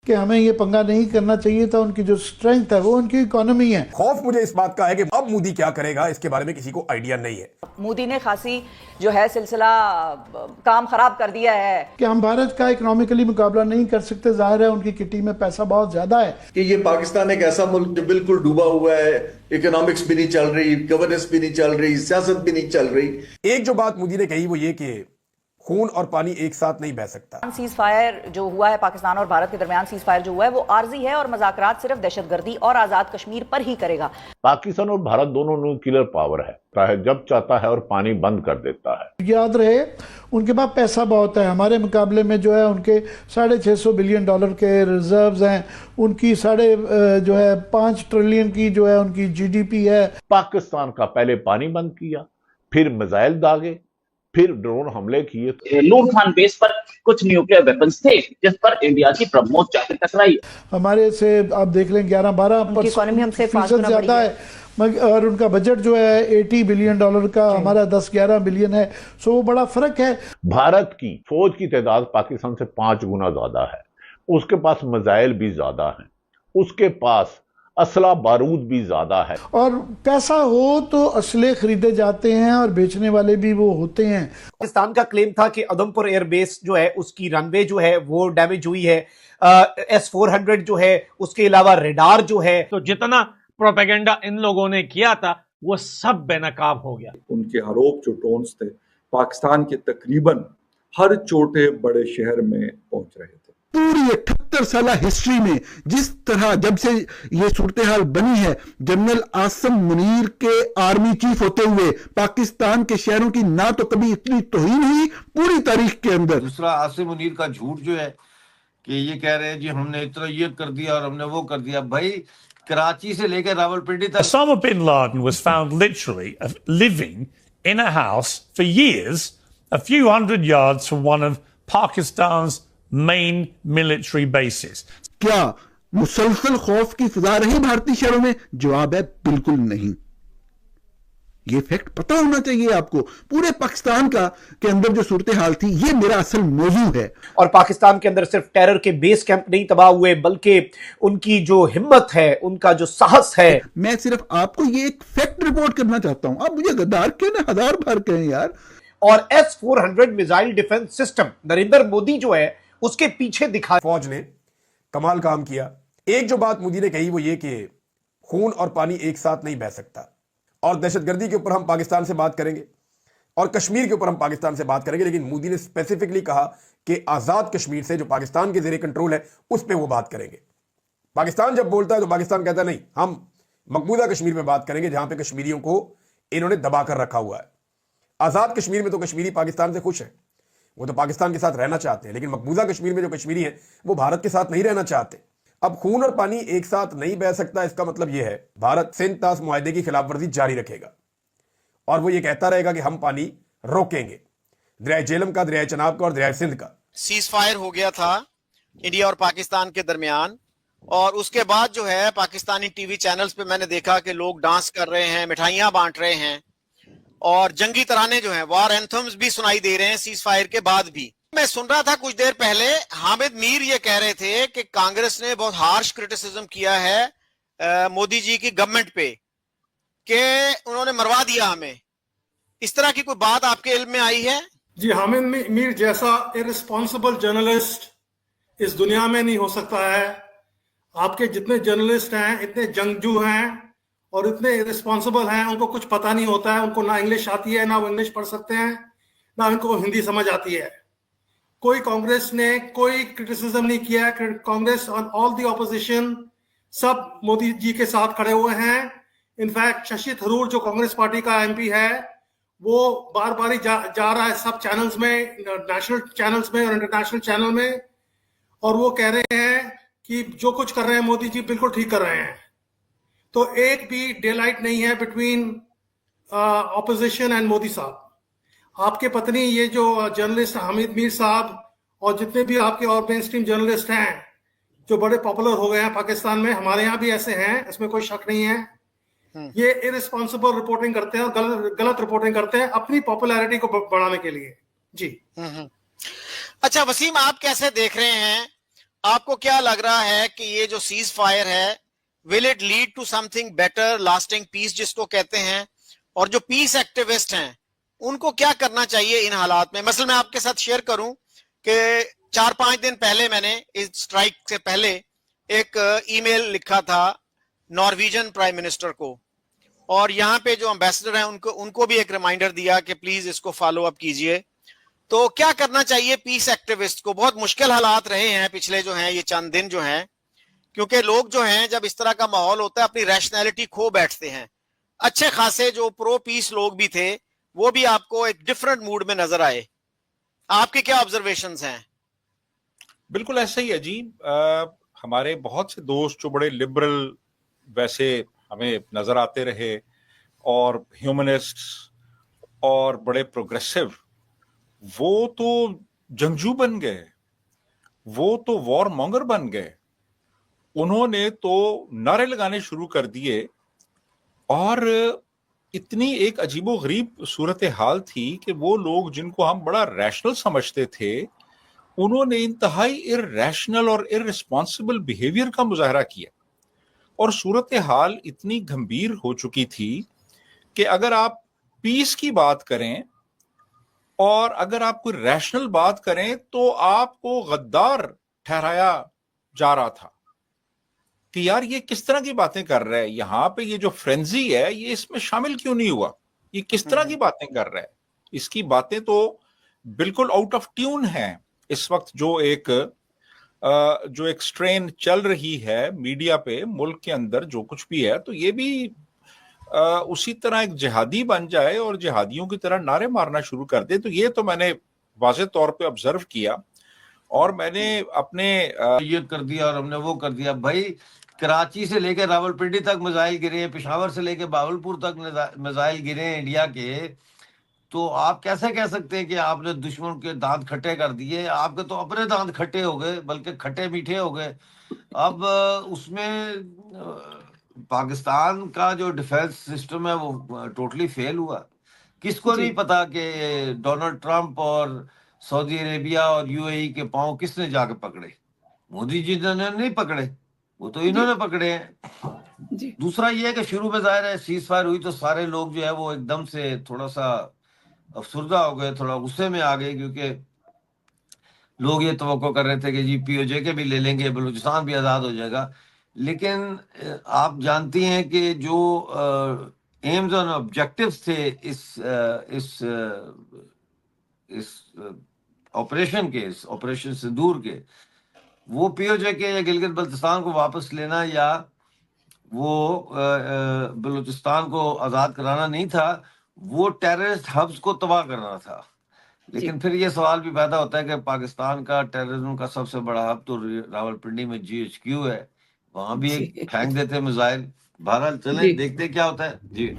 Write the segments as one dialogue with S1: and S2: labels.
S1: कि हमें ये पंगा नहीं करना चाहिए था। उनकी जो स्ट्रेंथ है वो उनकी इकोनॉमी है।
S2: खौफ मुझे इस बात का है कि अब मोदी क्या करेगा इसके बारे में किसी को आइडिया नहीं है।
S3: मोदी ने खासी जो है सिलसिला काम खराब कर दिया है
S1: कि हम भारत का इकोनॉमिकली मुकाबला नहीं कर सकते। जाहिर है उनकी किटी में पैसा बहुत ज्यादा है
S4: कि ये पाकिस्तान एक ऐसा मुल्क जो बिल्कुल डूबा हुआ है, इकोनॉमिक्स भी नहीं चल रही, गवर्नेंस भी नहीं चल रही, सियासत भी नहीं चल रही।
S2: एक जो बात मोदी ने कही वो ये कि खून और पानी एक साथ नहीं बह सकता।
S3: सीज फायर जो हुआ है पाकिस्तान और भारत के दरमियान, सीज फायर जो हुआ है वो आर्जी है और मज़ाकरात सिर्फ दहशतगर्दी और आजाद कश्मीर पर ही करेगा।
S5: पाकिस्तान और भारत दोनों न्यूक्लियर पावर है, जब चाहता है और पानी बंद कर देता है।
S1: याद रहे उनके पास पैसा बहुत है। हमारे मुकाबले में जो है उनके $650 बिलियन के रिजर्व्स हैं। उनकी 5 ट्रिलियन की जो है उनकी जीडीपी है।
S5: पाकिस्तान का पहले पानी बंद किया, फिर मिसाइल दागे, फिर ड्रोन हमले किए।
S6: नूर खान बेस पर कुछ न्यूक्लियर वेपन्स थे जिस पर इंडिया की ब्रह्मोस जाकर टकराई।
S1: हमारे से आप देख लें 11-12% ज्यादा है और उनका बजट जो है $80 बिलियन का, हमारा 10-11 बिलियन है। सो वो बड़ा फर्क है।
S5: भारत की फौज की तादाद पाकिस्तान से 5 गुना ज्यादा है, उसके पास मिसाइल भी ज्यादा है, उसके पास असला बारूद भी ज्यादा है।
S1: और पैसा हो तो असले खरीदे जाते हैं और बेचने वाले भी वो होते हैं।
S7: पाकिस्तान का क्लेम था कि उधमपुर एयरबेस जो है उसकी रनवे जो है वो डैमेज हुई है। S-400 जो है, उसके अलावा रेडार जो है।
S8: तो जितना प्रोपेगेंडा इन लोगों ने किया था वो सब बेनकाब हो गया।
S4: उनके आरोप जो टोन्स थे पाकिस्तान के तकरीबन हर छोटे बड़े शहर में पहुंच रहे थे।
S9: पूरी 78 साल हिस्ट्री में जिस तरह जब से ये सूरत हाल बनी है, जनरल आसिम मुनीर के आर्मी चीफ होते हुए पाकिस्तान के शहरों की ना तो कभी इतनी तौहीन हुई पूरी तारीख के अंदर।
S10: दूसरा, आसिम मुनीर का झूठ जो है कि ये कह रहे हैं जी हमने इतना ये कर दिया और हमने वो कर दिया। भाई कराची से लेकर रावलपिंडी तक।
S11: Osama bin Laden was found literally living in a house for years, a few hundred yards from one of Pakistan's main military bases.
S9: क्या मुसलसल खौफ की फिजा रही भारतीय शहरों में? जवाब है बिल्कुल नहीं। ये फैक्ट पता होना चाहिए आपको। पूरे पाकिस्तान का के अंदर जो सूरत हाल थी, ये मेरा असल मौजू है।
S7: और पाकिस्तान के अंदर सिर्फ टेरर के बेस कैंप नहीं तबाह हुए, बल्कि उनकी जो हिम्मत है, उनका जो साहस है।
S9: मैं सिर्फ आपको ये एक फैक्ट रिपोर्ट करना चाहता हूं। आप मुझे गद्दार कहना, हजार बार कहें यार।
S7: और S-400 missile defence system Narendra Modi जो है उसके पीछे दिखा।
S2: फौज ने कमाल काम किया। एक जो बात मोदी ने कही वो ये कि खून और पानी एक साथ नहीं बह सकता। और दहशतगर्दी के ऊपर हम पाकिस्तान से बात करेंगे और कश्मीर के ऊपर हम पाकिस्तान से बात करेंगे, लेकिन मोदी ने स्पेसिफिकली कहा कि आजाद कश्मीर से जो पाकिस्तान के जेरे कंट्रोल है उस पर वो बात करेंगे। पाकिस्तान जब बोलता है तो पाकिस्तान कहता है नहीं, हम मकबूजा कश्मीर में बात करेंगे जहां पे कश्मीरियों को इन्होंने दबा कर रखा हुआ है। आजाद कश्मीर में तो कश्मीरी पाकिस्तान से खुश है, वो तो पाकिस्तान के साथ रहना चाहते हैं, लेकिन मकबूजा कश्मीर में जो कश्मीरी है वो भारत के साथ नहीं रहना चाहते। अब खून और पानी एक साथ नहीं बह सकता, इसका मतलब यह है भारत सिंध तास मुआहदे की खिलाफवर्जी जारी रखेगा और वो ये कहता रहेगा कि हम पानी रोकेंगे, दरिया झेलम का, दरिया चनाब का और दरिया सिंध का।
S12: सीज फायर हो गया था इंडिया और पाकिस्तान के दरमियान, और उसके बाद जो है पाकिस्तानी टीवी चैनल्स पे मैंने देखा कि लोग डांस कर रहे हैं, मिठाइयां बांट रहे हैं और जंगी तराने जो हैं, वार एंथम्स भी सुनाई दे रहे हैं सीज फायर के बाद भी। मैं सुन रहा था कुछ देर पहले हामिद मीर ये कह रहे थे कि कांग्रेस ने बहुत हार्श क्रिटिसिज्म किया है मोदी जी की गवर्नमेंट पे कि उन्होंने मरवा दिया हमें। इस तरह की कोई बात आपके इल्म में आई है?
S13: जी, हामिद मीर जैसा इररिस्पॉन्सिबल जर्नलिस्ट इस दुनिया में नहीं हो सकता है। आपके जितने जर्नलिस्ट हैं इतने जंगजू हैं और इतने इररिस्पॉन्सिबल हैं, उनको कुछ पता नहीं होता है। उनको ना इंग्लिश आती है, ना वो इंग्लिश पढ़ सकते हैं, ना उनको हिंदी समझ आती है। कोई कांग्रेस ने कोई क्रिटिसिज्म नहीं किया। कांग्रेस और ऑल दी ऑपोजिशन सब मोदी जी के साथ खड़े हुए हैं। इनफैक्ट शशि थरूर जो कांग्रेस पार्टी का एमपी है वो बार बार जा रहा है सब चैनल्स में, नेशनल चैनल्स में और इंटरनेशनल चैनल में, और वो कह रहे हैं कि जो कुछ कर रहे हैं मोदी जी बिल्कुल ठीक कर रहे हैं। तो एक भी डे लाइट नहीं है बिटवीन ऑपोजिशन एंड मोदी साहब। आपके पत्नी ये जो जर्नलिस्ट हामिद मीर साहब और जितने भी आपके और मेन स्ट्रीम जर्नलिस्ट हैं जो बड़े पॉपुलर हो गए हैं पाकिस्तान में, हमारे यहाँ भी ऐसे हैं, इसमें कोई शक नहीं है। ये इररिस्पॉन्सिबल रिपोर्टिंग करते हैं और गलत रिपोर्टिंग करते हैं अपनी पॉपुलैरिटी को बढ़ाने के लिए। जी।
S12: अच्छा वसीम, आप कैसे देख रहे हैं आपको क्या लग रहा है कि ये जो सीज फायर है, will it lead to something better, lasting peace जिसको कहते हैं? और जो पीस एक्टिविस्ट हैं उनको क्या करना चाहिए इन हालात में? मसलन मैं आपके साथ शेयर करूं कि 4-5 दिन पहले मैंने इस स्ट्राइक से पहले एक ईमेल लिखा था नॉर्वेजियन प्राइम मिनिस्टर को, और यहाँ पे जो एम्बेसडर हैं उनको भी एक रिमाइंडर दिया कि प्लीज इसको फॉलो अप कीजिए। तो क्या करना चाहिए पीस एक्टिविस्ट को? बहुत मुश्किल हालात रहे हैं पिछले जो हैं ये चंद दिन जो हैं, क्योंकि लोग जो हैं जब इस तरह का माहौल होता है अपनी रैशनैलिटी खो बैठते हैं। अच्छे खासे जो प्रो पीस लोग भी थे वो भी आपको एक डिफरेंट मूड में नजर आए। आपके क्या ऑब्जर्वेशंस हैं?
S14: बिल्कुल ऐसा ही है जी। हमारे बहुत से दोस्त जो बड़े लिबरल वैसे हमें नजर आते रहे और ह्यूमनिस्ट्स और बड़े प्रोग्रेसिव, वो तो जंगजू बन गए, वो तो वॉर मॉन्गर बन गए। उन्होंने तो नारे लगाने शुरू कर दिए और इतनी एक अजीबोगरीब सूरत हाल थी कि वो लोग जिनको हम बड़ा रैशनल समझते थे उन्होंने इंतहाई इररैशनल और इररिस्पॉन्सिबल बिहेवियर का मुजाहरा किया। और सूरत हाल इतनी गंभीर हो चुकी थी कि अगर आप पीस की बात करें और अगर आप कोई रैशनल बात करें तो आपको गद्दार ठहराया जा रहा था कि यार ये किस तरह की बातें कर रहा है, यहाँ पे ये जो फ्रेंजी है ये इसमें शामिल क्यों नहीं हुआ, ये किस तरह की बातें कर रहा है। इसकी बातें तो बिल्कुल आउट ऑफ ट्यून हैं। इस वक्त जो एक स्ट्रेन चल रही है मीडिया पे मुल्क के अंदर जो कुछ भी है, तो ये भी उसी तरह एक जिहादी बन जाए और जिहादियों की तरह नारे मारना शुरू कर दे। तो ये तो मैंने वाज़ेह तौर पे ऑब्जर्व किया और मैंने अपने
S10: ये कर दिया और हमने वो कर दिया। भाई कराची से लेकर रावलपिंडी तक मिसाइल गिरे हैं, पेशावर से लेकर बावलपुर तक मिसाइल गिरे हैं इंडिया के। तो आप कैसे कह सकते हैं कि आपने दुश्मन के दांत खट्टे कर दिए? आपके तो अपने दांत खट्टे हो गए, बल्कि खट्टे मीठे हो गए। अब उसमें पाकिस्तान का जो डिफेंस सिस्टम है वो टोटली फेल हुआ। किसको नहीं पता कि डोनाल्ड ट्रंप और सऊदी अरेबिया और यूएई के पांव किसने जाके पकड़े? मोदी जी ने नहीं पकड़े, वो तो इन्होंने पकड़े हैं। दूसरा ये है कि शुरू में जाहिर है सीज फायर हुई तो सारे लोग जो है वो एकदम से थोड़ा सा अफसुर्दा हो गए, थोड़ा गुस्से में आ गए, क्योंकि लोग ये तवक्को कर रहे थे कि जी पीओजे के भी ले लेंगे, बलूचिस्तान भी आज़ाद हो जाएगा। लेकिन आप जानती हैं कि जो एम्स और ऑब्जेक्टिव्स थे इस ऑपरेशन के, इस ऑपरेशन सिंदूर के, वो पीओजे के या गिलगित बल्तिस्तान को वापस लेना या वो बलूचिस्तान को आज़ाद कराना नहीं था, वो टेररिस्ट हब्स को तबाह करना था। लेकिन फिर ये सवाल भी पैदा होता है कि पाकिस्तान का टेररिज्म का सबसे बड़ा हब तो रावलपिंडी में GHQ है, वहां भी एक फेंक देते मिसाइल। बहरहाल चलें देखते क्या होता है। जी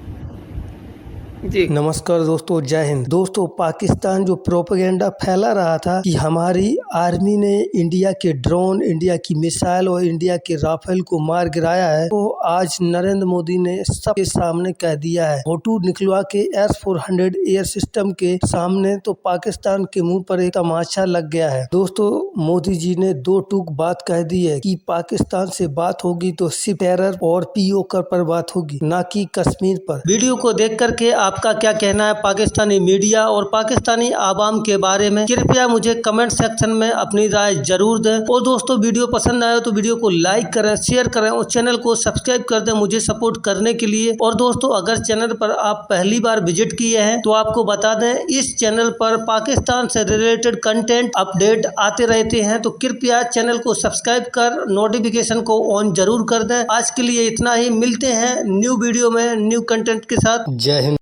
S15: नमस्कार दोस्तों, जय हिंद। दोस्तों, पाकिस्तान जो प्रोपेगेंडा फैला रहा था कि हमारी आर्मी ने इंडिया के ड्रोन, इंडिया की मिसाइल और इंडिया के राफेल को मार गिराया है, तो आज नरेंद्र मोदी ने सबके सामने कह दिया है। फोटो निकलवा के S-400 एयर सिस्टम के सामने तो पाकिस्तान के मुंह पर एक तमाचा लग गया है। दोस्तों, मोदी जी ने दो टूक बात कह दी है कि पाकिस्तान से बात होगी तो सिर्फ टेरर और POK पर बात होगी, ना कि कश्मीर पर। वीडियो को देख करके आपका क्या कहना है पाकिस्तानी मीडिया और पाकिस्तानी आवाम के बारे में? कृपया मुझे कमेंट सेक्शन में अपनी राय जरूर दें। और दोस्तों, वीडियो पसंद आए तो वीडियो को लाइक करें, शेयर करें और चैनल को सब्सक्राइब कर दें मुझे सपोर्ट करने के लिए। और दोस्तों, अगर चैनल पर आप पहली बार विजिट किए हैं तो आपको बता दें, इस चैनल पर पाकिस्तान से रिलेटेड कंटेंट अपडेट आते रहते हैं, तो कृपया चैनल को सब्सक्राइब कर नोटिफिकेशन को ऑन जरूर कर दें। आज के लिए इतना ही, मिलते हैं न्यू वीडियो में न्यू कंटेंट के साथ। जय हिंद।